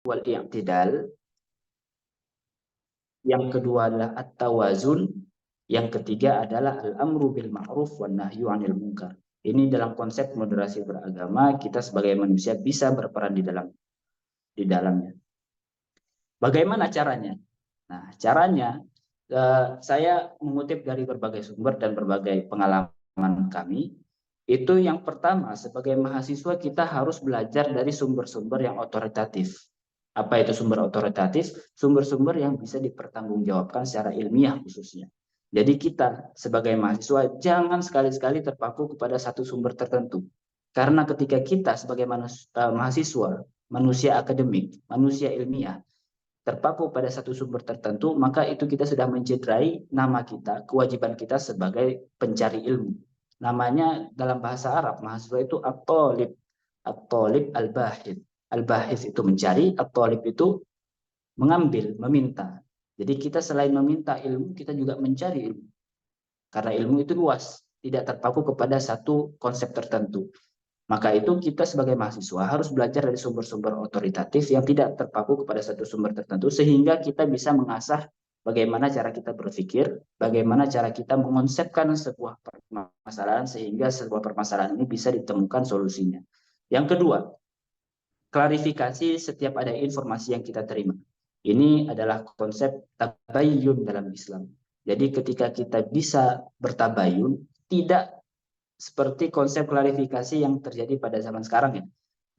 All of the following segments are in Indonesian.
wal i'tidal, yang kedua adalah at-tawazun, yang ketiga adalah al-amru bil ma'ruf wan nahyu 'anil munkar. Ini dalam konsep moderasi beragama, kita sebagai manusia bisa berperan di dalamnya. Bagaimana caranya? Nah, caranya saya mengutip dari berbagai sumber dan berbagai pengalaman kami. Itu yang pertama, sebagai mahasiswa kita harus belajar dari sumber-sumber yang otoritatif. Apa itu sumber otoritatif? Sumber-sumber yang bisa dipertanggungjawabkan secara ilmiah khususnya. Jadi kita sebagai mahasiswa jangan sekali-sekali terpaku kepada satu sumber tertentu. Karena ketika kita sebagai mahasiswa, manusia akademik, manusia ilmiah, terpaku pada satu sumber tertentu, maka itu kita sudah mencederai nama kita, kewajiban kita sebagai pencari ilmu. Namanya dalam bahasa Arab, mahasiswa itu at-talib, at-talib al-bahid. Al-bahid itu mencari, at-talib itu mengambil, meminta. Jadi kita selain meminta ilmu, kita juga mencari ilmu. Karena ilmu itu luas, tidak terpaku kepada satu konsep tertentu. Maka itu kita sebagai mahasiswa harus belajar dari sumber-sumber otoritatif yang tidak terpaku kepada satu sumber tertentu, sehingga kita bisa mengasah bagaimana cara kita berpikir, bagaimana cara kita mengonsepkan sebuah permasalahan sehingga sebuah permasalahan ini bisa ditemukan solusinya. Yang kedua, klarifikasi setiap ada informasi yang kita terima. Ini adalah konsep tabayyun dalam Islam. Jadi ketika kita bisa bertabayun, tidak seperti konsep klarifikasi yang terjadi pada zaman sekarang ya.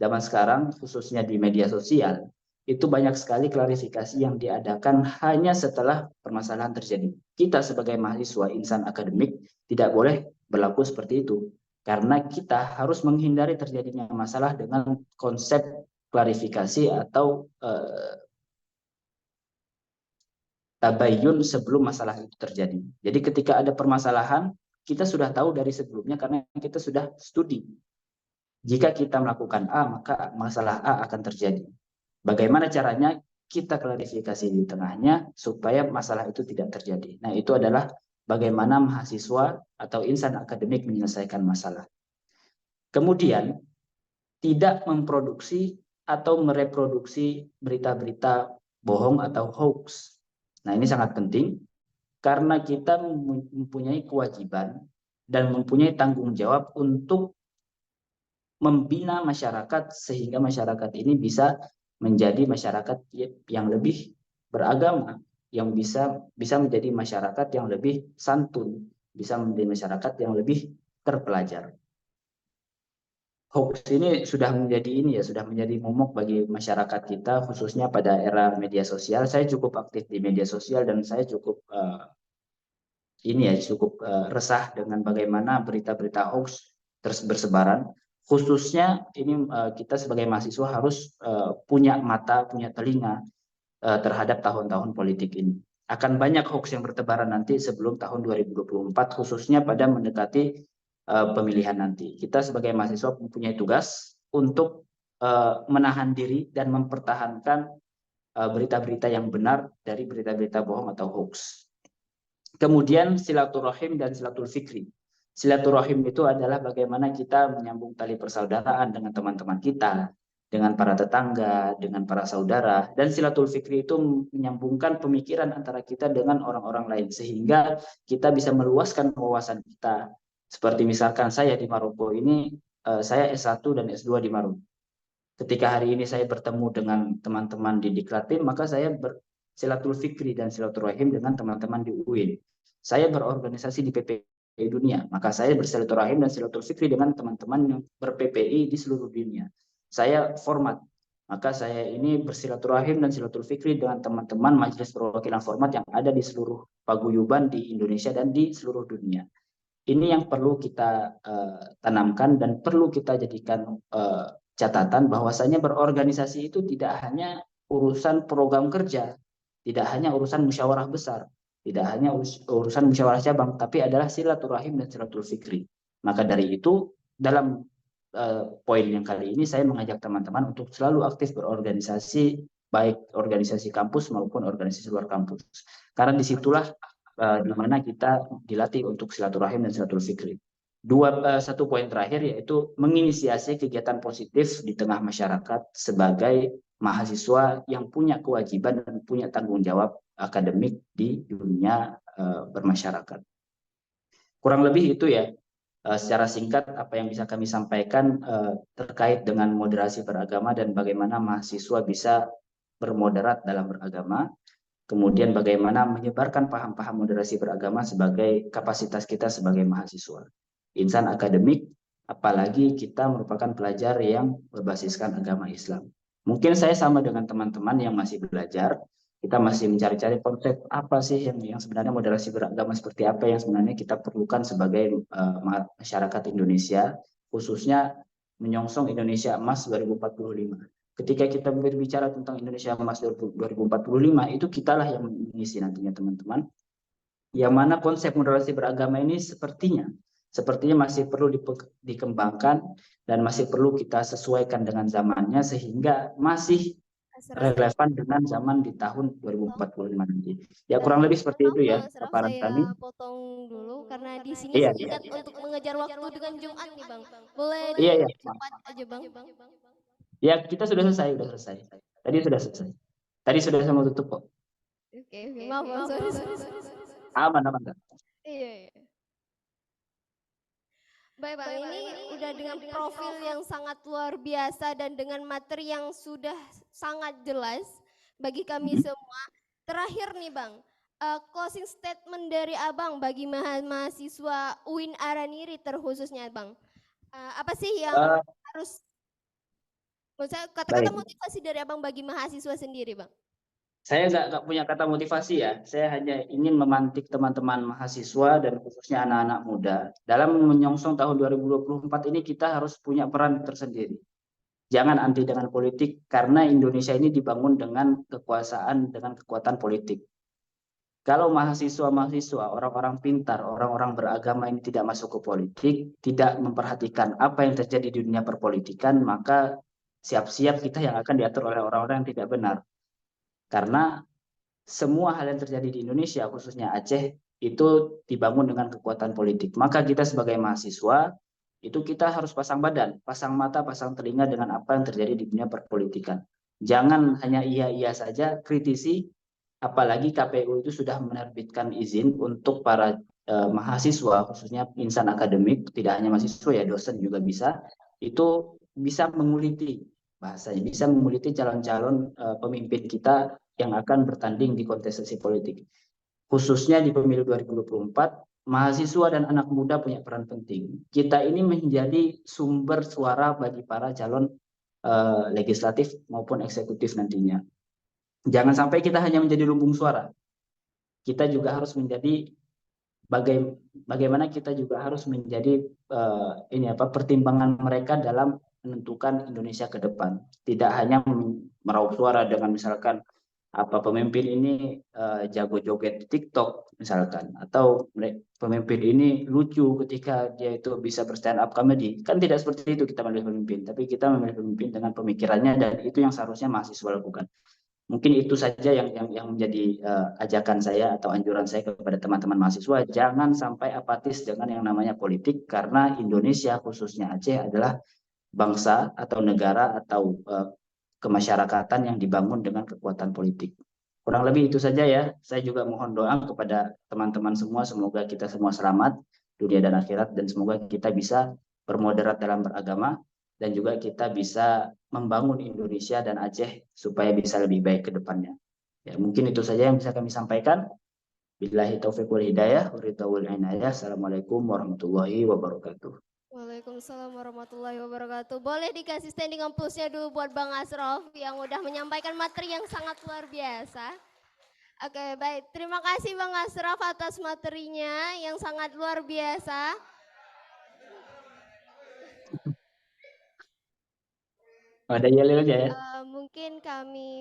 Zaman sekarang khususnya di media sosial itu banyak sekali klarifikasi yang diadakan hanya setelah permasalahan terjadi. Kita sebagai mahasiswa insan akademik tidak boleh berlaku seperti itu karena kita harus menghindari terjadinya masalah dengan konsep klarifikasi atau tabayun sebelum masalah itu terjadi. Jadi ketika ada permasalahan, kita sudah tahu dari sebelumnya karena kita sudah studi. Jika kita melakukan A, maka masalah A akan terjadi. Bagaimana caranya? Kita klarifikasi di tengahnya supaya masalah itu tidak terjadi. Nah, itu adalah bagaimana mahasiswa atau insan akademik menyelesaikan masalah. Kemudian, tidak memproduksi atau mereproduksi berita-berita bohong atau hoax. Nah, ini sangat penting karena kita mempunyai kewajiban dan mempunyai tanggung jawab untuk membina masyarakat sehingga masyarakat ini bisa menjadi masyarakat yang lebih beragama, yang bisa menjadi masyarakat yang lebih santun, bisa menjadi masyarakat yang lebih terpelajar. Hoax ini sudah menjadi momok bagi masyarakat kita khususnya pada era media sosial. Saya cukup aktif di media sosial dan saya cukup resah dengan bagaimana berita-berita hoax terus bersebaran. Khususnya ini kita sebagai mahasiswa harus punya mata, punya telinga terhadap tahun-tahun politik ini. Akan banyak hoax yang bertebaran nanti sebelum tahun 2024, khususnya pada mendekati pemilihan nanti. Kita sebagai mahasiswa mempunyai tugas untuk menahan diri dan mempertahankan berita-berita yang benar dari berita-berita bohong atau hoax. Kemudian silaturahim dan silatul fikri. Silaturahim itu adalah bagaimana kita menyambung tali persaudaraan dengan teman-teman kita, dengan para tetangga, dengan para saudara. Dan silatul fikri itu menyambungkan pemikiran antara kita dengan orang-orang lain. Sehingga kita bisa meluaskan wawasan kita. Seperti misalkan saya di Maroko ini, saya S1 dan S2 di Maroko. Ketika hari ini saya bertemu dengan teman-teman di Diklatim, maka saya bersilatul fikri dan silaturahim dengan teman-teman di UIN. Saya berorganisasi di PPI Dunia, maka saya bersilaturahim dan silatul fikri dengan teman-teman yang ber-PPI di seluruh dunia. Saya format, maka saya ini bersilaturahim dan silatul fikri dengan teman-teman majelis perwakilan format yang ada di seluruh paguyuban di Indonesia dan di seluruh dunia. Ini yang perlu kita tanamkan dan perlu kita jadikan catatan bahwasanya berorganisasi itu tidak hanya urusan program kerja, tidak hanya urusan musyawarah besar, tidak hanya urusan musyawarah cabang, tapi adalah silaturahim dan silatul fikri. Maka dari itu dalam poin yang kali ini saya mengajak teman-teman untuk selalu aktif berorganisasi, baik organisasi kampus maupun organisasi luar kampus. Karena disitulah di mana kita dilatih untuk silaturahim dan silatul fikri. Satu poin terakhir yaitu menginisiasi kegiatan positif di tengah masyarakat sebagai mahasiswa yang punya kewajiban dan punya tanggung jawab akademik di dunia bermasyarakat. Kurang lebih itu ya, secara singkat apa yang bisa kami sampaikan terkait dengan moderasi beragama dan bagaimana mahasiswa bisa bermoderat dalam beragama, kemudian bagaimana menyebarkan paham-paham moderasi beragama sebagai kapasitas kita sebagai mahasiswa, insan akademik, apalagi kita merupakan pelajar yang berbasiskan agama Islam. Mungkin saya sama dengan teman-teman yang masih belajar, kita masih mencari-cari konsep apa sih yang sebenarnya moderasi beragama seperti apa yang sebenarnya kita perlukan sebagai masyarakat Indonesia, khususnya menyongsong Indonesia Emas 2045. Ketika kita berbicara tentang Indonesia Emas 2045, itu kitalah yang mengisi nantinya teman-teman. Yang mana konsep moderasi beragama ini sepertinya masih perlu dikembangkan dan masih perlu kita sesuaikan dengan zamannya sehingga masih relevan dengan zaman di tahun 2045 nanti. Ya kurang lebih seperti Maaf itu ya Bang Asraf, paparan kami. saya potong dulu karena di sini Iya, saya iya, ingat untuk mengejar waktu dengan Jumat nih Bang. Boleh iya, iya. dipercepat aja Bang? Ya kita sudah selesai, sudah selesai. Tadi sudah selesai. Tadi sudah saya mau tutup kok. Oke, oke. Maaf Bang, sorry. Aman, aman. Iya, iya. Baik Bang, ini udah dengan profil yang sangat luar biasa dan dengan materi yang sudah sangat jelas bagi kami Hmm. semua. Terakhir nih Bang, closing statement dari Abang bagi mahasiswa UIN Araniri terkhususnya Bang. Apa sih yang Uh, harus, maksudnya kata-kata baik. motivasi dari Abang bagi mahasiswa sendiri Bang? Saya nggak punya kata motivasi ya. Saya hanya ingin memantik teman-teman mahasiswa dan khususnya anak-anak muda. Dalam menyongsong tahun 2024 ini kita harus punya peran tersendiri. Jangan anti dengan politik karena Indonesia ini dibangun dengan kekuasaan, dengan kekuatan politik. Kalau mahasiswa-mahasiswa, orang-orang pintar, orang-orang beragama ini tidak masuk ke politik, tidak memperhatikan apa yang terjadi di dunia perpolitikan, maka siap-siap kita yang akan diatur oleh orang-orang yang tidak benar. Karena semua hal yang terjadi di Indonesia, khususnya Aceh, itu dibangun dengan kekuatan politik. Maka kita sebagai mahasiswa, itu kita harus pasang badan, pasang mata, pasang telinga dengan apa yang terjadi di dunia perpolitikan. Jangan hanya iya-iya saja, kritisi, apalagi KPU itu sudah menerbitkan izin untuk para mahasiswa, khususnya insan akademik, tidak hanya mahasiswa ya, dosen juga bisa, itu bisa menguliti bahasanya, bisa menguliti calon-calon pemimpin kita yang akan bertanding di kontestasi politik. Khususnya di pemilu 2024, mahasiswa dan anak muda punya peran penting. Kita ini menjadi sumber suara bagi para calon legislatif maupun eksekutif nantinya. Jangan sampai kita hanya menjadi lumbung suara. Kita juga harus menjadi bagaimana kita juga harus menjadi ini apa pertimbangan mereka dalam menentukan Indonesia ke depan. Tidak hanya meraup suara dengan misalkan apa pemimpin ini jago joget di TikTok misalkan, atau pemimpin ini lucu ketika dia itu bisa berstand up comedy. Kan tidak seperti itu kita memilih pemimpin, tapi kita memilih pemimpin dengan pemikirannya dan itu yang seharusnya mahasiswa lakukan. Mungkin itu saja yang menjadi ajakan saya atau anjuran saya kepada teman-teman mahasiswa, jangan sampai apatis dengan yang namanya politik karena Indonesia khususnya Aceh adalah bangsa atau negara atau kemasyarakatan yang dibangun dengan kekuatan politik. Kurang lebih itu saja ya. Saya juga mohon doa kepada teman-teman semua, semoga kita semua selamat dunia dan akhirat dan semoga kita bisa bermoderat dalam beragama dan juga kita bisa membangun Indonesia dan Aceh supaya bisa lebih baik ke depannya. Ya, mungkin itu saja yang bisa kami sampaikan. Billahi taufiq wal hidayah, wa inayah. Assalamualaikum warahmatullahi wabarakatuh. Waalaikumsalam warahmatullahi wabarakatuh. Boleh dikasih standing applause-nya dulu buat Bang Asraf yang udah menyampaikan materi yang sangat luar biasa. Oke, baik. Terima kasih Bang Asraf atas materinya yang sangat luar biasa. Ada Yalil aja ya. Mungkin kami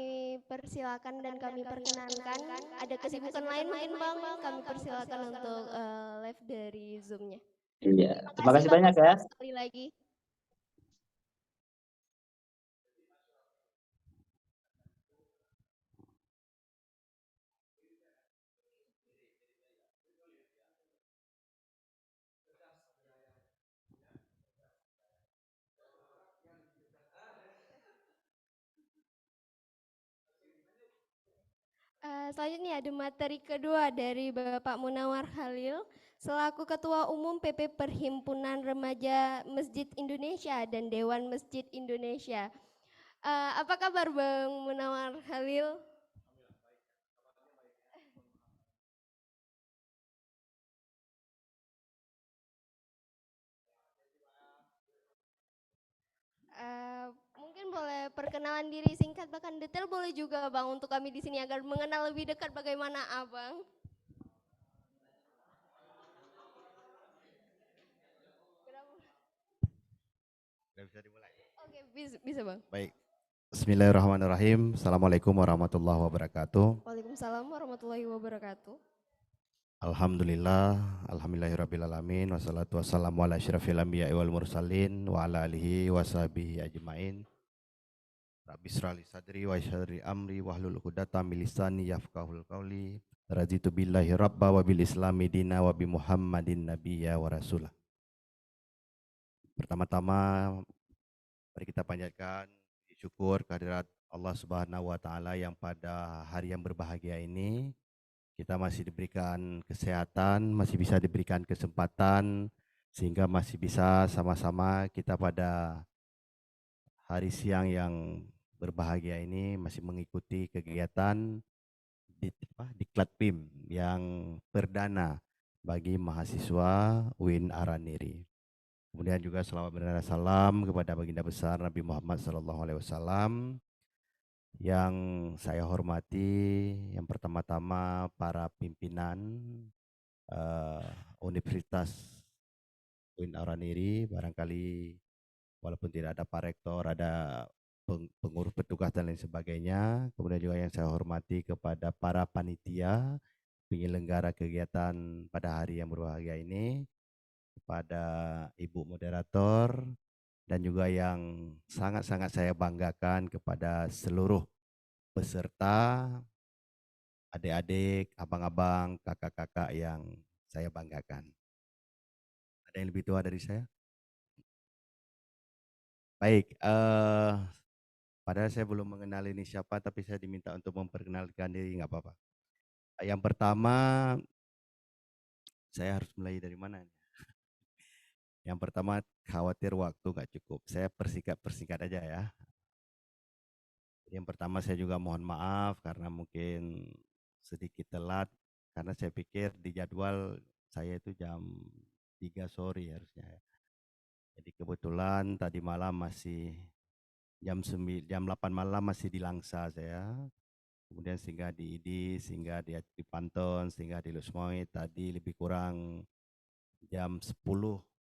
persilakan dan kami perkenankan. Ada kesibukan lain mungkin Bang, kami persilakan untuk live dari Zoom-nya. Iya. Terima Terima kasih kasih Bang banyak ya. Asraf sekali lagi. Selanjutnya ada materi kedua dari Bapak Munawar Khalil selaku Ketua Umum PP Perhimpunan Remaja Masjid Indonesia dan Dewan Masjid Indonesia. Apa kabar Bang Munawar Khalil? Mungkin boleh perkenalan diri singkat bahkan detail boleh juga Bang untuk kami di sini agar mengenal lebih dekat bagaimana Abang. Udah bisa dimulai. Oke, bisa Bang. Baik. Bismillahirrahmanirrahim. Assalamualaikum warahmatullahi wabarakatuh. Waalaikumsalam warahmatullahi wabarakatuh. Alhamdulillah, alhamdulillahirrabbilalamin, wassalatu wassalamu ala asyrafil anbiya'i wal mursalin, wa ala alihi wa sahbihi ajma'in. Rabbi israli sadri wa yassir amri wahlul 'uqdatam min lisani yafqahul qawli. Raditu billahi rabba wa bil islami dina wa bi Muhammadin nabiyya wa rasulah. Pertama-tama mari kita panjatkan syukur kehadirat Allah Subhanahu wa taala yang pada hari yang berbahagia ini kita masih diberikan kesehatan, masih bisa diberikan kesempatan sehingga masih bisa sama-sama kita pada hari siang yang berbahagia ini masih mengikuti kegiatan Diklat PIM yang perdana bagi mahasiswa UIN Araniri. Kemudian juga selawat dan salam kepada baginda besar Nabi Muhammad SAW yang saya hormati. Yang pertama-tama para pimpinan Universitas UIN Araniri, barangkali walaupun tidak ada Pak Rektor, ada pengurus petugas dan lain sebagainya. Kemudian juga yang saya hormati kepada para panitia penyelenggara kegiatan pada hari yang berbahagia ini, kepada Ibu Moderator, dan juga yang sangat-sangat saya banggakan kepada seluruh peserta, adik-adik, abang-abang, kakak-kakak yang saya banggakan. Ada yang lebih tua dari saya? Baik, padahal saya belum mengenal ini siapa, tapi saya diminta untuk memperkenalkan diri, nggak apa-apa. Yang pertama, saya harus mulai dari mana? Yang pertama, khawatir waktu nggak cukup. Saya persingkat aja ya. Yang pertama saya juga mohon maaf karena mungkin sedikit telat, karena saya pikir di jadwal saya itu jam 3 sore harusnya ya. Jadi kebetulan tadi malam masih jam 8 malam masih di Langsa saya. Kemudian singgah di ID, singgah di Panton, singgah di Lusmoy, tadi lebih kurang jam 10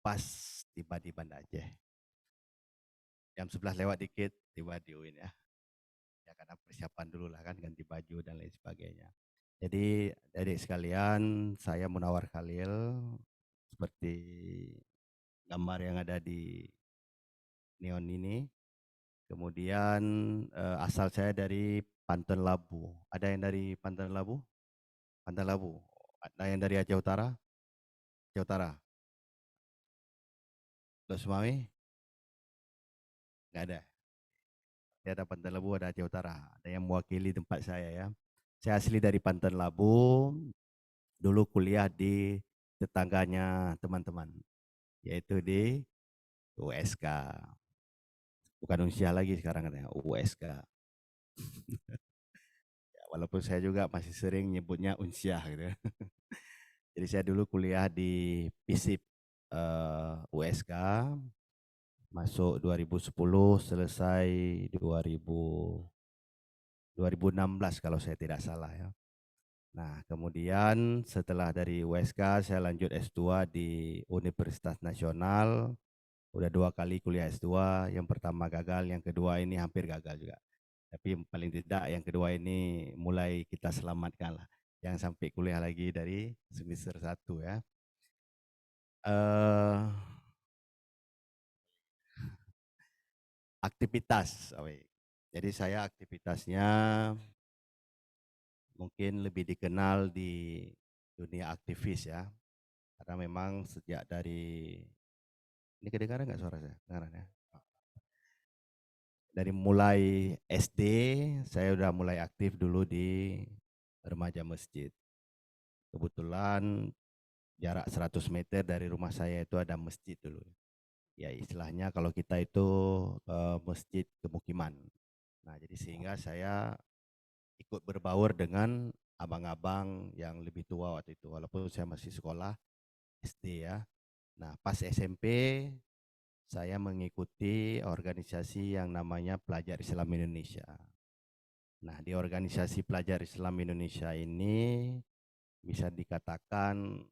pas tiba di Banda Aceh. Jam 11 lewat dikit tiba di UIN ya. Ya karena persiapan dulu lah kan, ganti baju dan lain sebagainya. Jadi adik sekalian, saya Munawar Khalil, seperti gambar yang ada di neon ini. Kemudian asal saya dari Panten Labu. Ada yang dari Panten Labu? Panten Labu. Ada yang dari Aceh Utara? Aceh Utara. Los Sumawi? Nggak ada. Dia ada Panten Labu, ada Aceh Utara. Ada yang mewakili tempat saya ya. Saya asli dari Panten Labu. Dulu kuliah di tetangganya teman-teman, yaitu di USK. Bukan Unsyah lagi sekarang katanya, USK. Ya, walaupun saya juga masih sering nyebutnya Unsyah gitu. Jadi saya dulu kuliah di PISIP USK, masuk 2010, selesai 2016 kalau saya tidak salah ya. Nah, kemudian setelah dari USK saya lanjut S2 di Universitas Nasional. Udah 2 kali kuliah S2, yang pertama gagal, yang kedua ini hampir gagal juga. Tapi paling tidak yang kedua ini mulai kita selamatkan lah. Jangan sampai kuliah lagi dari semester 1 ya. Aktivitas, jadi saya aktivitasnya mungkin lebih dikenal di dunia aktivis ya. Karena memang sejak dari, ini kedengaran nggak suara saya? Kedengaran ya? Dari mulai SD saya udah mulai aktif dulu di remaja masjid. Kebetulan jarak 100 meter dari rumah saya itu ada masjid dulu. Ya istilahnya kalau kita itu masjid kemukiman. Nah jadi sehingga saya ikut berbaur dengan abang-abang yang lebih tua waktu itu. Walaupun saya masih sekolah SD ya. Nah pas SMP saya mengikuti organisasi yang namanya Pelajar Islam Indonesia. Nah di organisasi Pelajar Islam Indonesia ini bisa dikatakan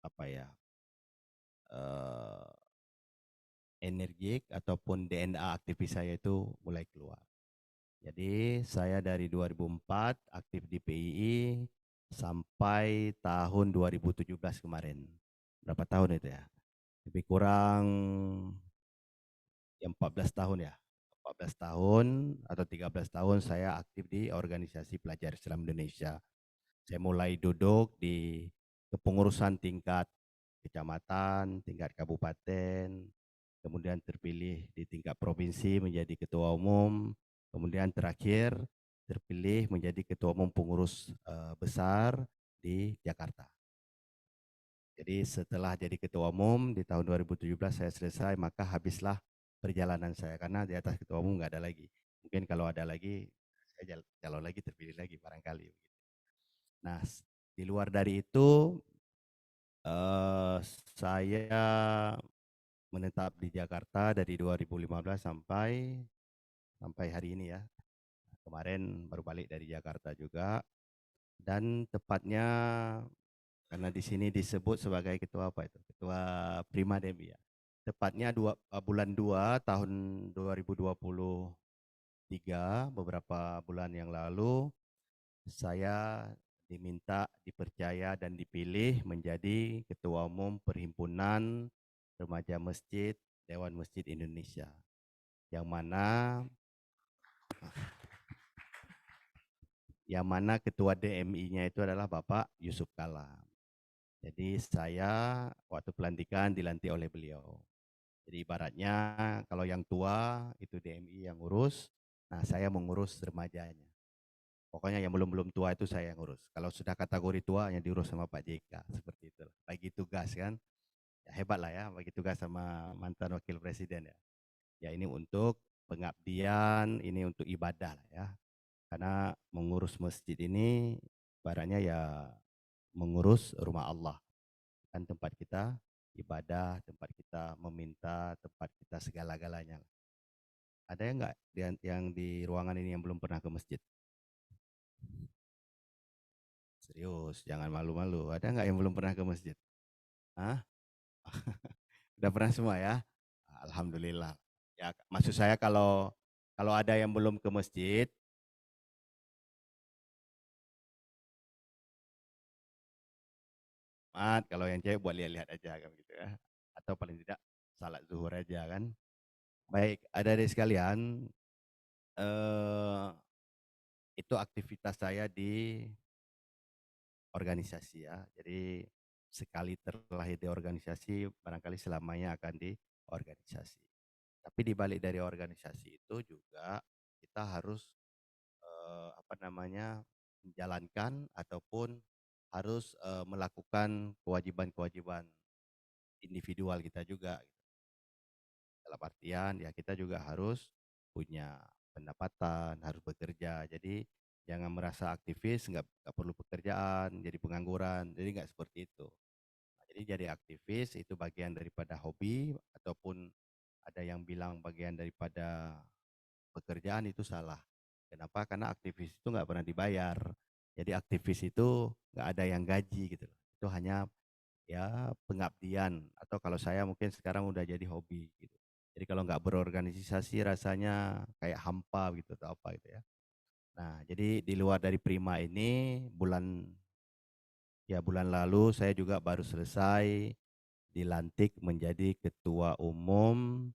apa ya, energik ataupun DNA aktivis saya itu mulai keluar. Jadi saya dari 2004 aktif di PII sampai tahun 2017 kemarin. Berapa tahun itu ya? Lebih kurang ya 14 tahun ya. 14 tahun atau 13 tahun saya aktif di organisasi Pelajar Islam Indonesia. Saya mulai duduk di kepengurusan tingkat kecamatan, tingkat kabupaten, kemudian terpilih di tingkat provinsi menjadi ketua umum, kemudian terakhir terpilih menjadi ketua umum pengurus besar di Jakarta. Jadi setelah jadi ketua umum di tahun 2017 saya selesai, maka habislah perjalanan saya karena di atas ketua umum nggak ada lagi. Mungkin kalau ada lagi saya calon lagi terpilih lagi barangkali. Nah di luar dari itu saya menetap di Jakarta dari 2015 sampai hari ini ya. Kemarin baru balik dari Jakarta juga. Dan tepatnya karena di sini disebut sebagai ketua apa itu? Ketua Prima Demi ya. Tepatnya bulan 2 tahun 2023, beberapa bulan yang lalu saya diminta, dipercaya dan dipilih menjadi ketua umum Perhimpunan Remaja Masjid Dewan Masjid Indonesia. Yang mana ketua DMI-nya itu adalah Bapak Yusuf Kala. Jadi saya waktu pelantikan dilantik oleh beliau. Jadi ibaratnya kalau yang tua itu DMI yang ngurus, nah saya mengurus remajanya. Pokoknya yang belum tua itu saya yang ngurus. Kalau sudah kategori tua yang diurus sama Pak JK, seperti itu. Bagi tugas kan, ya hebat lah ya, bagi tugas sama mantan wakil presiden ya. Ya ini untuk pengabdian, ini untuk ibadah lah ya. Karena mengurus masjid ini ibaratnya ya mengurus rumah Allah. Kan tempat kita ibadah, tempat kita meminta, tempat kita segala-galanya. Ada yang enggak yang di ruangan ini yang belum pernah ke masjid? Serius, jangan malu-malu. Ada enggak yang belum pernah ke masjid? Hah? Udah pernah semua ya? Alhamdulillah. Ya, maksud saya kalau ada yang belum ke masjid, kalau yang cewek buat lihat-lihat aja kan gitu ya. Atau paling tidak salat zuhur aja kan. Baik, adik-adik sekalian, itu aktivitas saya di organisasi ya. Jadi sekali terlahir di organisasi, barangkali selamanya akan di organisasi. Tapi di balik dari organisasi itu juga kita harus menjalankan ataupun harus melakukan kewajiban-kewajiban individual kita juga. Dalam artian ya kita juga harus punya pendapatan, harus bekerja. Jadi jangan merasa aktivis nggak perlu pekerjaan, jadi pengangguran. Jadi nggak seperti itu. Nah, jadi jadi aktivis itu bagian daripada hobi ataupun ada yang bilang bagian daripada pekerjaan, itu salah. Kenapa? Karena aktivis itu nggak pernah dibayar. Jadi aktivis itu nggak ada yang gaji gitu. Itu hanya ya pengabdian, atau kalau saya mungkin sekarang udah jadi hobi gitu. Jadi kalau nggak berorganisasi rasanya kayak hampa gitu atau apa gitu ya. Nah, jadi di luar dari Prima ini bulan lalu saya juga baru selesai dilantik menjadi ketua umum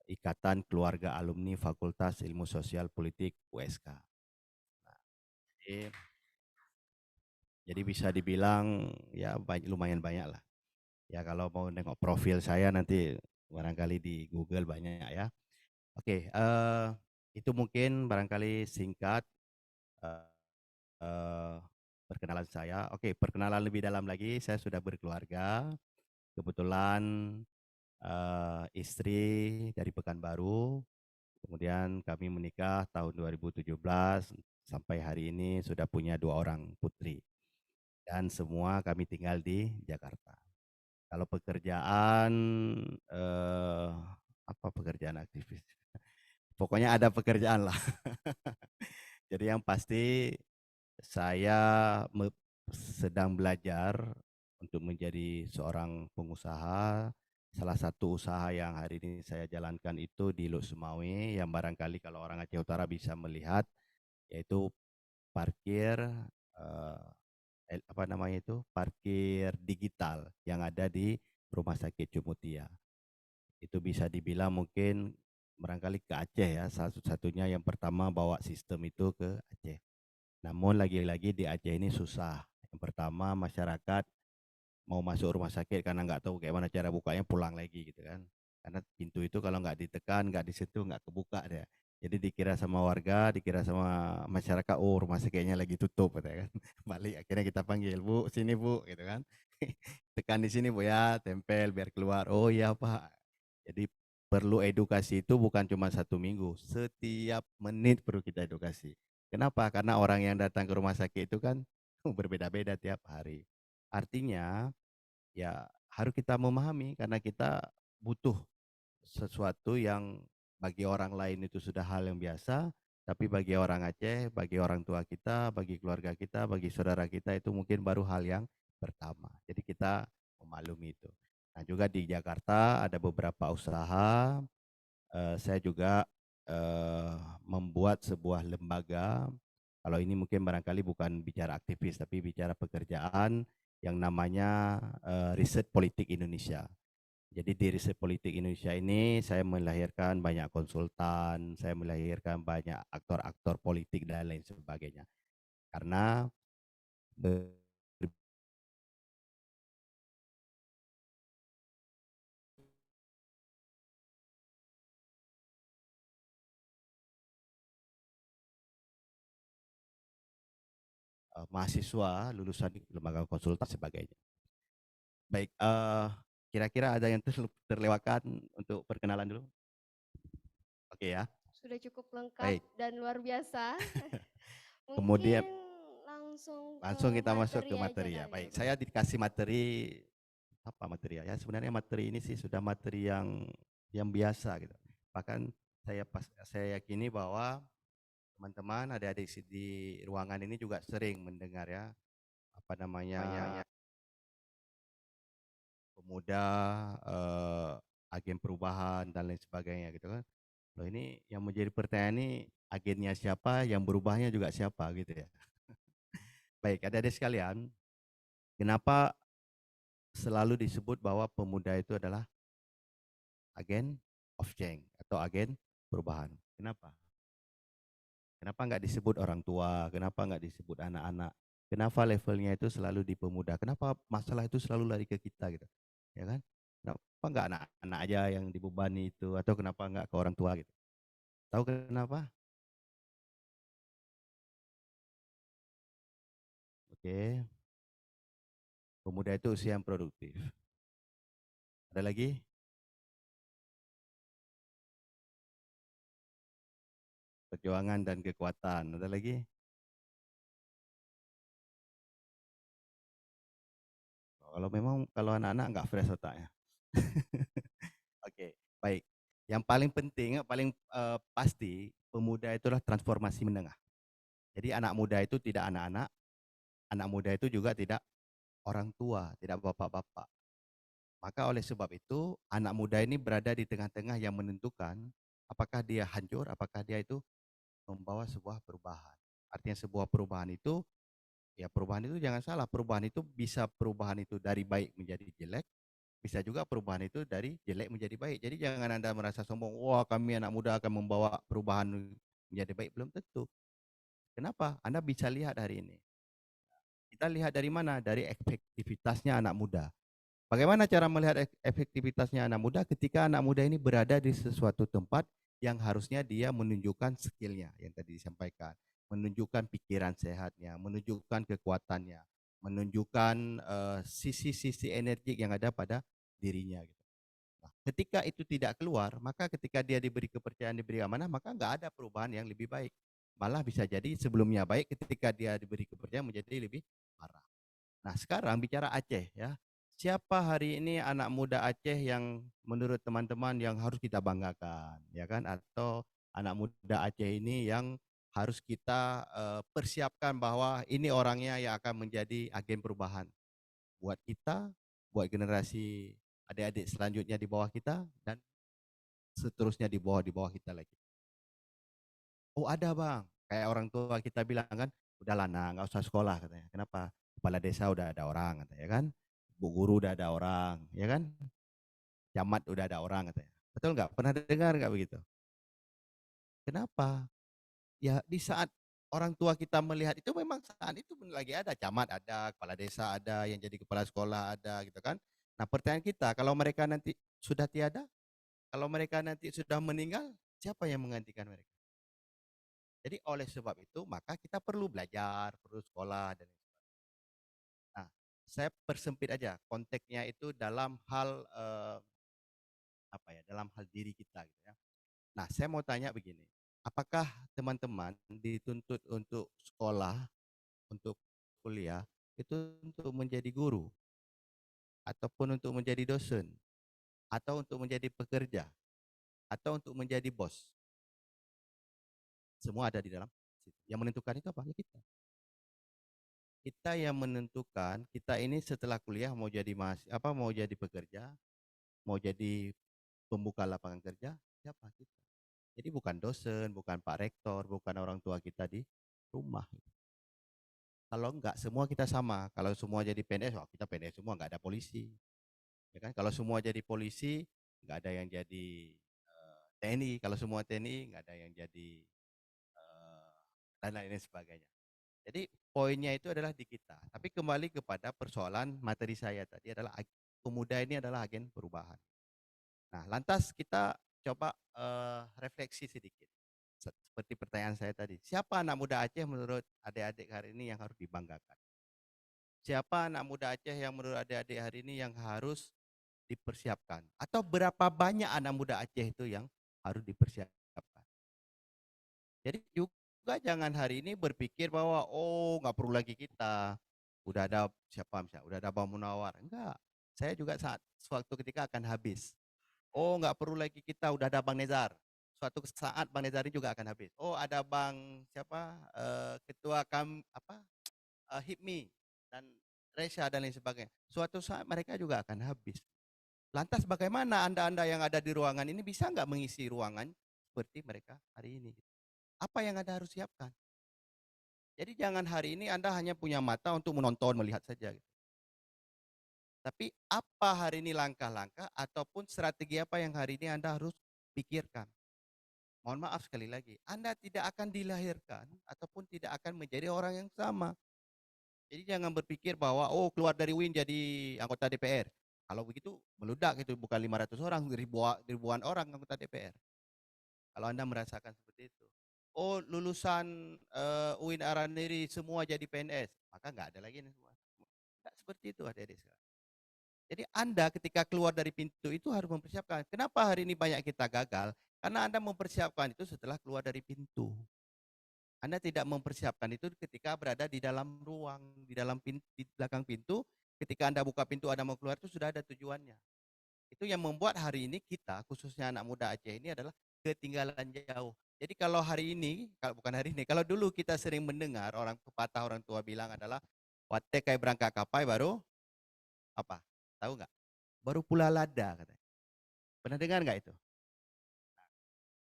Ikatan Keluarga Alumni Fakultas Ilmu Sosial Politik USK. Nah, jadi bisa dibilang ya lumayan banyak lah. Ya kalau mau nengok profil saya nanti barangkali di Google banyak ya. Oke, itu mungkin barangkali singkat perkenalan saya. Oke, perkenalan lebih dalam lagi, saya sudah berkeluarga. Kebetulan istri dari Pekanbaru. Kemudian kami menikah tahun 2017 sampai hari ini sudah punya 2 orang putri. Dan semua kami tinggal di Jakarta. Kalau pekerjaan apa pekerjaan aktivis? Pokoknya ada pekerjaan lah. Jadi yang pasti saya sedang belajar untuk menjadi seorang pengusaha. Salah satu usaha yang hari ini saya jalankan itu di Luk Sumawe, yang barangkali kalau orang Aceh Utara bisa melihat, yaitu parkir apa namanya itu, parkir digital yang ada di Rumah Sakit Cumutia. Itu bisa dibilang mungkin barangkali ke Aceh ya, satu-satunya yang pertama bawa sistem itu ke Aceh. Namun lagi-lagi di Aceh ini susah. Yang pertama masyarakat mau masuk rumah sakit karena nggak tahu kayak mana cara bukanya, pulang lagi gitu kan. Karena pintu itu kalau nggak ditekan, nggak disentuh, nggak kebuka deh. Jadi dikira sama warga, dikira sama masyarakat, oh rumah sakitnya lagi tutup gitu kan. Balik akhirnya kita panggil, Bu, sini Bu gitu kan. Tekan di sini Bu ya, tempel biar keluar. Oh iya Pak. Jadi perlu edukasi itu bukan cuma 1 minggu, setiap menit perlu kita edukasi. Kenapa? Karena orang yang datang ke rumah sakit itu kan berbeda-beda tiap hari. Artinya ya harus kita memahami karena kita butuh sesuatu yang bagi orang lain itu sudah hal yang biasa, tapi bagi orang Aceh, bagi orang tua kita, bagi keluarga kita, bagi saudara kita itu mungkin baru hal yang pertama. Jadi kita memaklumi itu. Nah juga di Jakarta ada beberapa usaha, saya juga membuat sebuah lembaga. Kalau ini mungkin barangkali bukan bicara aktivis, tapi bicara pekerjaan yang namanya Riset Politik Indonesia. Jadi di Riset Politik Indonesia ini saya melahirkan banyak konsultan, saya melahirkan banyak aktor-aktor politik dan lain sebagainya. Karena mahasiswa lulusan lembaga konsultan sebagainya. Baik, kira-kira ada yang terlewatkan untuk perkenalan dulu? Oke ya. Sudah cukup lengkap Baik. dan luar biasa. Kemudian langsung kita masuk ke aja materi ya. kali Baik, Bu. saya dikasih materi apa materi ya? Sebenarnya materi ini sih sudah materi yang biasa gitu. Bahkan saya yakini bahwa teman-teman adik-adik di ruangan ini juga sering mendengar ya apa namanya pemuda, agen perubahan dan lain sebagainya gitu kan. Loh ini yang menjadi pertanyaan ini agennya siapa, yang berubahnya juga siapa gitu ya. Baik, adik-adik sekalian, kenapa selalu disebut bahwa pemuda itu adalah agen of change atau agen perubahan? Kenapa? Kenapa nggak disebut orang tua? Kenapa nggak disebut anak-anak? Kenapa levelnya itu selalu di pemuda? Kenapa masalah itu selalu lari ke kita gitu? Ya kan? Kenapa nggak anak-anak aja yang dibebani itu? Atau kenapa nggak ke orang tua gitu? Tahu kenapa? Oke. Pemuda itu usia yang produktif. Ada lagi? Perjuangan dan kekuatan. Ada lagi? Kalau anak-anak nggak fresh otaknya. Oke, baik. Yang paling penting, paling pasti pemuda itulah transformasi menengah. Jadi anak muda itu tidak anak-anak, anak muda itu juga tidak orang tua, tidak bapak-bapak. Maka oleh sebab itu, anak muda ini berada di tengah-tengah yang menentukan apakah dia hancur, apakah dia itu membawa sebuah perubahan. Artinya sebuah perubahan itu, ya perubahan itu jangan salah, perubahan itu bisa perubahan itu dari baik menjadi jelek, bisa juga perubahan itu dari jelek menjadi baik. Jadi jangan Anda merasa sombong, wah kami anak muda akan membawa perubahan menjadi baik. Belum tentu. Kenapa? Anda bisa lihat hari ini. Kita lihat dari mana? Dari efektivitasnya anak muda. Bagaimana cara melihat efektivitasnya anak muda ketika anak muda ini berada di sesuatu tempat yang harusnya dia menunjukkan skillnya yang tadi disampaikan. menunjukkan pikiran sehatnya, menunjukkan kekuatannya, menunjukkan sisi-sisi energik yang ada pada dirinya. Gitu. Nah, ketika itu tidak keluar, maka ketika dia diberi kepercayaan, diberi amanah, maka nggak ada perubahan yang lebih baik. Malah bisa jadi sebelumnya baik, ketika dia diberi kepercayaan menjadi lebih parah. Nah, sekarang bicara Aceh ya. Siapa hari ini anak muda Aceh yang menurut teman-teman yang harus kita banggakan, ya kan? Atau anak muda Aceh ini yang harus kita persiapkan bahwa ini orangnya yang akan menjadi agen perubahan buat kita, buat generasi adik-adik selanjutnya di bawah kita, dan seterusnya di bawah kita lagi. Oh ada bang, kayak orang tua kita bilang kan, udahlah nah nggak usah sekolah katanya. Kenapa? Kepala desa udah ada orang katanya, ya kan? Bu guru udah ada orang, ya kan? Camat udah ada orang katanya. Betul nggak? Pernah dengar nggak begitu? Kenapa? Ya di saat orang tua kita melihat itu memang saat itu lagi ada camat ada, kepala desa ada, yang jadi kepala sekolah ada gitu kan. Nah pertanyaan kita, kalau mereka nanti sudah tiada, kalau mereka nanti sudah meninggal, siapa yang menggantikan mereka? Jadi oleh sebab itu maka kita perlu belajar, perlu sekolah dan nah, saya persempit aja konteksnya itu dalam hal apa ya, dalam hal diri kita gitu ya. Nah, saya mau tanya begini. Apakah teman-teman dituntut untuk sekolah, untuk kuliah itu untuk menjadi guru ataupun untuk menjadi dosen atau untuk menjadi pekerja atau untuk menjadi bos? Semua ada di dalam situ. Yang menentukan itu apa? Ya kita. Kita yang menentukan kita ini setelah kuliah mau jadi mau jadi pekerja, mau jadi pembuka lapangan kerja, siapa kita? Jadi bukan dosen, bukan Pak Rektor, bukan orang tua kita di rumah. Kalau enggak, semua kita sama. Kalau semua jadi PNS, oh kita PNS semua, enggak ada polisi. Ya kan? Kalau semua jadi polisi, enggak ada yang jadi TNI. Kalau semua TNI, enggak ada yang jadi dan lain sebagainya. Jadi poinnya itu adalah di kita. Tapi kembali kepada persoalan materi saya tadi adalah pemuda ini adalah agen perubahan. Nah, lantas kita coba refleksi sedikit. Seperti pertanyaan saya tadi, siapa anak muda Aceh menurut adik-adik hari ini yang harus dibanggakan? Siapa anak muda Aceh yang menurut adik-adik hari ini yang harus dipersiapkan? Atau berapa banyak anak muda Aceh itu yang harus dipersiapkan? Jadi juga jangan hari ini berpikir bahwa oh nggak perlu lagi kita, udah ada siapa misalnya, udah ada Bang Munawar. Enggak, saya juga saat suatu ketika akan habis. Oh nggak perlu lagi kita, udah ada Bang Nezar. Suatu saat Bang Nezar ini juga akan habis. Oh ada Bang siapa ketua HIPMI dan Resha dan lain sebagainya. Suatu saat mereka juga akan habis. Lantas bagaimana Anda-Anda yang ada di ruangan ini bisa nggak mengisi ruangan seperti mereka hari ini? Apa yang Anda harus siapkan? Jadi jangan hari ini Anda hanya punya mata untuk menonton, melihat saja. Tapi apa hari ini langkah-langkah ataupun strategi apa yang hari ini Anda harus pikirkan? Mohon maaf sekali lagi, Anda tidak akan dilahirkan ataupun tidak akan menjadi orang yang sama. Jadi jangan berpikir bahwa oh keluar dari UIN jadi anggota DPR. Kalau begitu meludak itu bukan 500 orang, ribuan orang anggota DPR. Kalau Anda merasakan seperti itu. Oh lulusan UIN Araniri semua jadi PNS, maka nggak ada lagi nih semua. Nggak seperti itu adik-adik sekalian. Jadi Anda ketika keluar dari pintu itu harus mempersiapkan. Kenapa hari ini banyak kita gagal? Karena Anda mempersiapkan itu setelah keluar dari pintu. Anda tidak mempersiapkan itu ketika berada di dalam ruang, di dalam pintu, di belakang pintu. Ketika Anda buka pintu, Anda mau keluar itu sudah ada tujuannya. Itu yang membuat hari ini kita, khususnya anak muda Aceh ini adalah ketinggalan jauh. Jadi kalau hari ini, kalau bukan hari ini, kalau dulu kita sering mendengar orang pepatah orang tua bilang adalah wate kayak berangkat kapai baru apa? Tahu nggak? Baru pula lada katanya. Pernah dengar nggak itu?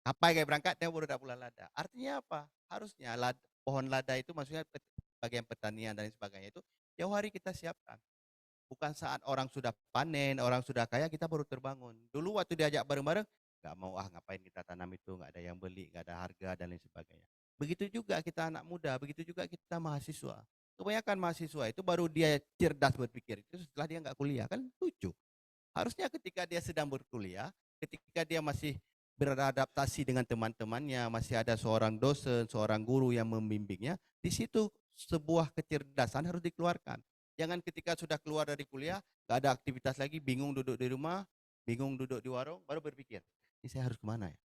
Kapai kayak berangkat dia baru pula lada. Artinya apa? Harusnya pohon lada itu maksudnya bagian pertanian dan sebagainya itu jauh hari kita siapkan. Bukan saat orang sudah panen, orang sudah kaya kita baru terbangun. Dulu waktu diajak bareng-bareng, nggak mau ngapain kita tanam itu, nggak ada yang beli, nggak ada harga dan lain sebagainya. Begitu juga kita anak muda, begitu juga kita mahasiswa. Kebanyakan mahasiswa itu baru dia cerdas berpikir itu setelah dia nggak kuliah, kan lucu. Harusnya ketika dia sedang berkuliah, ketika dia masih beradaptasi dengan teman-temannya, masih ada seorang dosen, seorang guru yang membimbingnya, di situ sebuah kecerdasan harus dikeluarkan. Jangan ketika sudah keluar dari kuliah, nggak ada aktivitas lagi, bingung duduk di rumah, bingung duduk di warung, baru berpikir, ini saya harus kemana ya?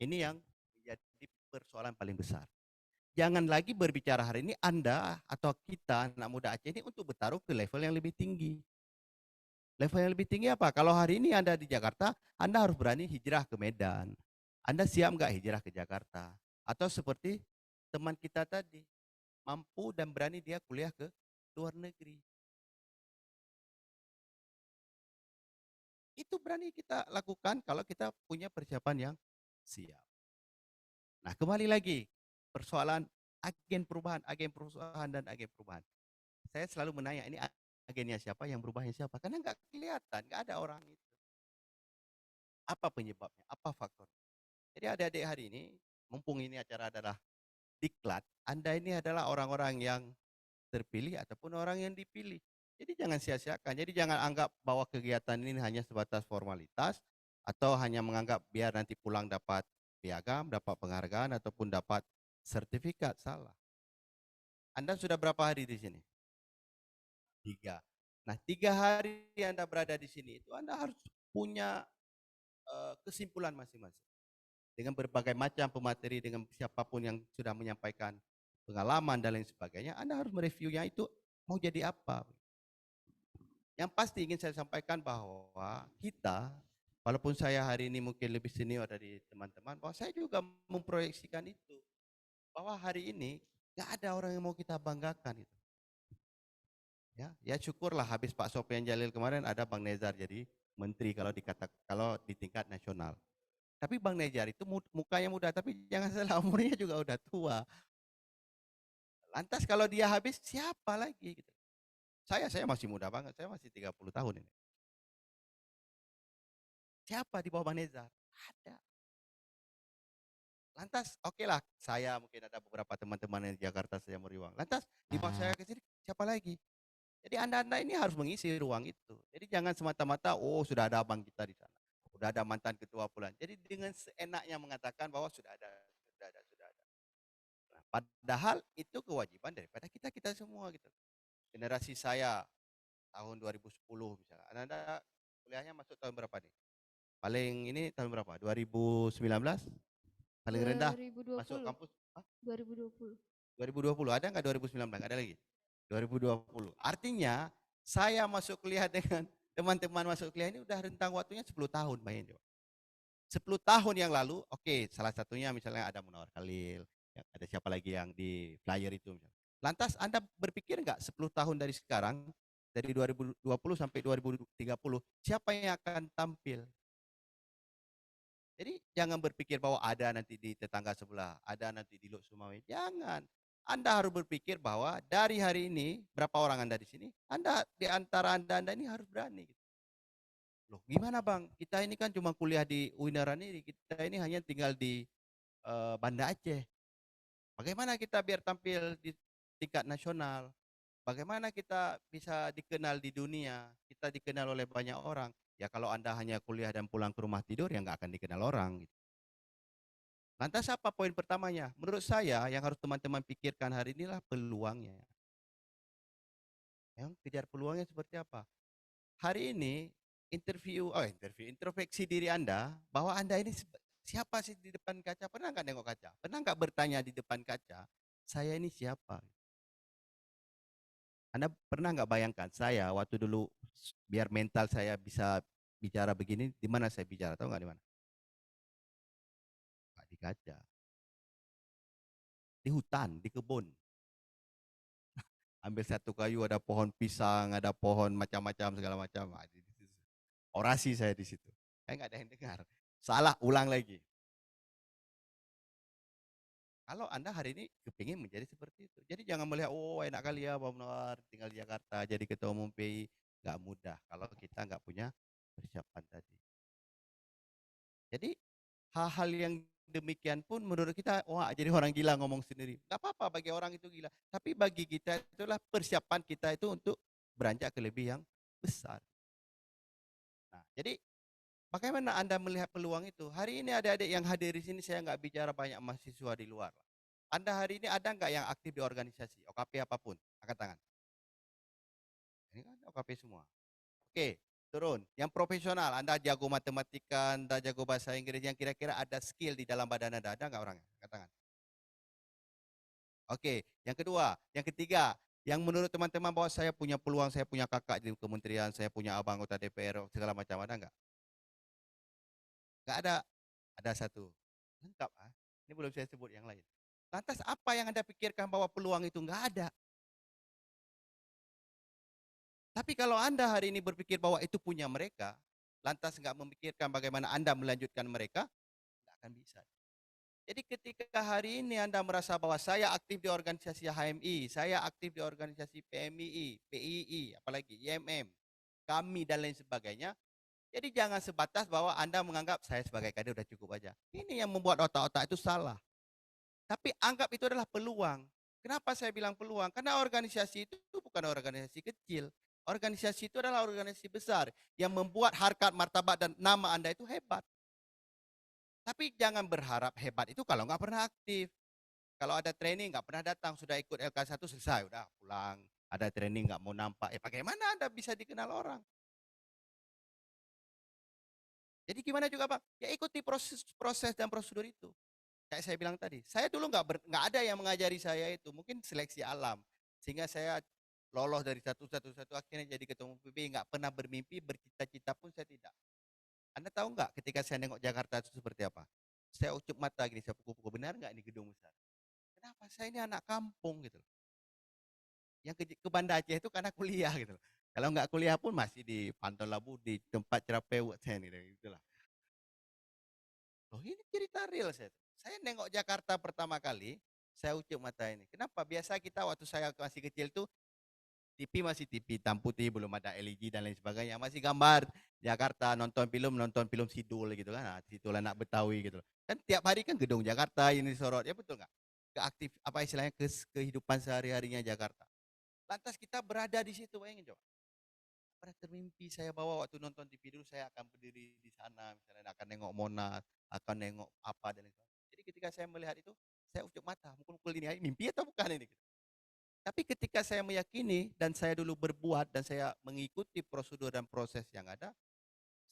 Ini yang menjadi persoalan paling besar. Jangan lagi berbicara hari ini Anda atau kita anak muda Aceh ini untuk bertaruh ke level yang lebih tinggi. Level yang lebih tinggi apa? Kalau hari ini Anda di Jakarta, Anda harus berani hijrah ke Medan. Anda siap nggak hijrah ke Jakarta? Atau seperti teman kita tadi, mampu dan berani dia kuliah ke luar negeri. Itu berani kita lakukan kalau kita punya persiapan yang siap. Nah, kembali lagi persoalan agen perubahan dan agen perubahan. Saya selalu menanya, ini agennya siapa, yang berubahnya siapa? Karena nggak kelihatan, nggak ada orang itu. Apa penyebabnya? Apa faktor? Jadi adik-adik hari ini, mumpung ini acara adalah diklat, Anda ini adalah orang-orang yang terpilih ataupun orang yang dipilih. Jadi jangan sia-siakan. Jadi jangan anggap bahwa kegiatan ini hanya sebatas formalitas atau hanya menganggap biar nanti pulang dapat piagam, dapat penghargaan ataupun dapat sertifikat. Salah. Anda sudah berapa hari di sini? 3. Nah, 3 hari Anda berada di sini itu Anda harus punya kesimpulan masing-masing. Dengan berbagai macam pemateri, dengan siapapun yang sudah menyampaikan pengalaman dan lain sebagainya, Anda harus mereviewnya itu mau jadi apa. Yang pasti ingin saya sampaikan bahwa kita, walaupun saya hari ini mungkin lebih senior dari teman-teman, bahwa saya juga memproyeksikan itu. Bahwa hari ini nggak ada orang yang mau kita banggakan itu. Ya syukurlah habis Pak Sofyan Jalil kemarin ada Bang Nezar jadi menteri kalau di tingkat nasional. Tapi Bang Nezar itu mukanya muda, tapi jangan salah umurnya juga udah tua. Lantas kalau dia habis siapa lagi gitu. Saya masih muda banget, saya masih 30 tahun ini. Siapa di bawah Bang Nezar? Ada. Lantas oke lah, saya mungkin ada beberapa teman-teman yang di Jakarta saya meriwang. Lantas di bawah saya ke sini siapa lagi? Jadi Anda ini harus mengisi ruang itu. Jadi jangan semata-mata, oh sudah ada abang kita di sana. Sudah ada mantan ketua pulan. Jadi dengan seenaknya mengatakan bahwa sudah ada. Nah, padahal itu kewajiban daripada kita semua gitu. Generasi saya tahun 2010 misalnya. Anda kuliahnya masuk tahun berapa nih? Paling ini tahun berapa? 2019? Paling rendah 2020. masuk kampus? Hah? 2020. 2020 ada nggak 2019? Ada lagi? 2020. Artinya saya masuk kuliah dengan teman-teman masuk kuliah ini udah rentang waktunya 10 tahun, bayangin coba. 10 tahun yang lalu, oke, salah satunya misalnya ada Munawar Khalil, ya, ada siapa lagi yang di flyer itu misalnya. Lantas Anda berpikir nggak 10 tahun dari sekarang, dari 2020 sampai 2030, siapa yang akan tampil? Jadi jangan berpikir bahwa ada nanti di tetangga sebelah, ada nanti di Lok Sumawe. Jangan. Anda harus berpikir bahwa dari hari ini, berapa orang Anda di sini? Anda di antara Anda ini harus berani. Loh, gimana Bang? Kita ini kan cuma kuliah di UINARAN ini, kita ini hanya tinggal di Banda Aceh. Bagaimana kita biar tampil di tingkat nasional? Bagaimana kita bisa dikenal di dunia? Kita dikenal oleh banyak orang. Ya kalau Anda hanya kuliah dan pulang ke rumah tidur, ya nggak akan dikenal orang. Lantas apa poin pertamanya? Menurut saya yang harus teman-teman pikirkan hari inilah peluangnya. Yang kejar peluangnya seperti apa? Hari ini introspeksi diri Anda bahwa Anda ini siapa sih di depan kaca? Pernah nggak nengok kaca? Pernah nggak bertanya di depan kaca, saya ini siapa? Anda pernah nggak bayangkan saya waktu dulu biar mental saya bisa bicara begini, di mana saya bicara? Tahu nggak di mana? Nggak di kaca, di hutan, di kebun. Ambil satu kayu ada pohon pisang, ada pohon macam-macam segala macam. Orasi saya di situ. Saya nggak ada yang dengar. Salah, ulang lagi. Kalau Anda hari ini kepingin menjadi seperti itu. Jadi jangan melihat, oh enak kali ya Pak Munawar tinggal di Jakarta jadi ketua umum PI. Nggak mudah kalau kita nggak punya persiapan tadi. Jadi hal-hal yang demikian pun menurut kita, wah jadi orang gila ngomong sendiri. Nggak apa-apa bagi orang itu gila. Tapi bagi kita itulah persiapan kita itu untuk beranjak ke lebih yang besar. Nah, jadi Bagaimana Anda melihat peluang itu? Hari ini adik-adik yang hadir di sini, saya nggak bicara banyak mahasiswa di luar. Anda hari ini ada nggak yang aktif di organisasi, OKP apapun? Angkat tangan. Ini kan OKP semua. Oke, turun. Yang profesional, Anda jago matematika, Anda jago bahasa Inggris, yang kira-kira ada skill di dalam badan Anda, ada nggak orangnya? Angkat tangan. Oke, yang kedua, yang ketiga, yang menurut teman-teman bahwa saya punya peluang, saya punya kakak di kementerian, saya punya abang anggota DPR, segala macam, ada nggak? Nggak ada. Ada satu. Lengkap, ah. Ini belum saya sebut yang lain. Lantas apa yang Anda pikirkan bahwa peluang itu nggak ada? Tapi kalau Anda hari ini berpikir bahwa itu punya mereka, lantas nggak memikirkan bagaimana Anda melanjutkan mereka, nggak akan bisa. Jadi ketika hari ini Anda merasa bahwa saya aktif di organisasi HMI, saya aktif di organisasi PMII, PII, apalagi IMM, kami dan lain sebagainya, jadi jangan sebatas bahwa Anda menganggap saya sebagai kader udah cukup aja. Ini yang membuat otak-otak itu salah. Tapi anggap itu adalah peluang. Kenapa saya bilang peluang? Karena organisasi itu bukan organisasi kecil. Organisasi itu adalah organisasi besar yang membuat harkat, martabat, dan nama Anda itu hebat. Tapi jangan berharap hebat itu kalau nggak pernah aktif. Kalau ada training nggak pernah datang, sudah ikut LK1 selesai, udah pulang. Ada training nggak mau nampak. Bagaimana Anda bisa dikenal orang? Jadi gimana juga Pak? Ya ikuti proses dan prosedur itu. Kayak saya bilang tadi, saya dulu nggak ada yang mengajari saya itu, mungkin seleksi alam, sehingga saya lolos dari satu akhirnya jadi ketua umum PBI, nggak pernah bermimpi, bercita-cita pun saya tidak. Anda tahu nggak ketika saya nengok Jakarta itu seperti apa? Saya ucup mata gini, saya pukul-pukul, benar nggak ini gedung besar? Kenapa? Saya ini anak kampung gitu loh. Yang ke Banda Aceh itu karena kuliah gitu loh. Kalau nggak kuliah pun masih di Pantai Labu, di tempat Cerapewut saya nih, itulah. Loh ini cerita real saya. Saya nengok Jakarta pertama kali, saya ucup mata ini. Kenapa? Biasa kita waktu saya masih kecil tuh, TV masih TV hitam putih, belum ada LED dan lain sebagainya. Masih gambar Jakarta, nonton film Sidul gitu kan. Nah, Sidul anak Betawi gitu. Kan tiap hari kan gedung Jakarta ini sorot, ya betul nggak? Keaktif, apa istilahnya, kehidupan sehari-harinya Jakarta. Lantas kita berada di situ, bayangin coba. Pernah termimpi saya bahwa waktu nonton TV dulu saya akan berdiri di sana, misalnya akan nengok Monas, akan nengok apa dan lain sebagainya. Jadi ketika saya melihat itu, saya ucap mata, mukul-mukul ini, mimpi atau bukan ini? Tapi ketika saya meyakini dan saya dulu berbuat dan saya mengikuti prosedur dan proses yang ada,